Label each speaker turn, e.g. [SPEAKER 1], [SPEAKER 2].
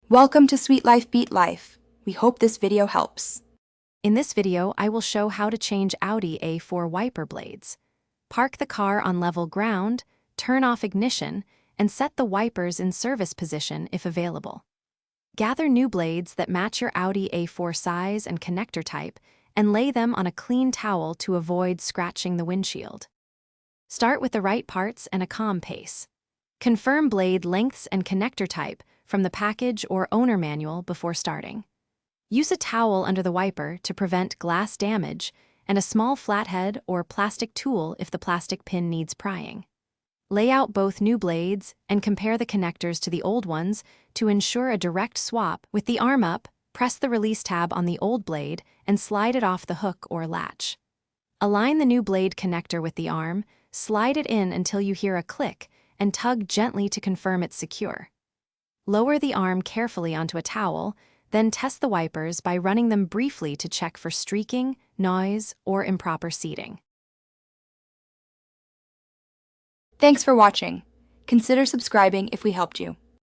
[SPEAKER 1] Welcome to Sweet Life Beat Life. We hope this video helps.
[SPEAKER 2] In this video, I will show how to change Audi A4 wiper blades. Park the car on level ground, turn off ignition, and set the wipers in service position if available. Gather new blades that match your Audi A4 size and connector type and lay them on a clean towel to avoid scratching the windshield. Start with the right parts and a calm pace. Confirm blade lengths and connector type from the package or owner manual before starting. Use a towel under the wiper to prevent glass damage and a small flathead or plastic tool if the plastic pin needs prying. Lay out both new blades and compare the connectors to the old ones to ensure a direct swap. With the arm up, press the release tab on the old blade and slide it off the hook or latch. Align the new blade connector with the arm, slide it in until you hear a click, and tug gently to confirm it's secure. Lower the arm carefully onto a towel, then test the wipers by running them briefly to check for streaking, noise, or improper seating.
[SPEAKER 1] Thanks for watching. Consider subscribing if we helped you.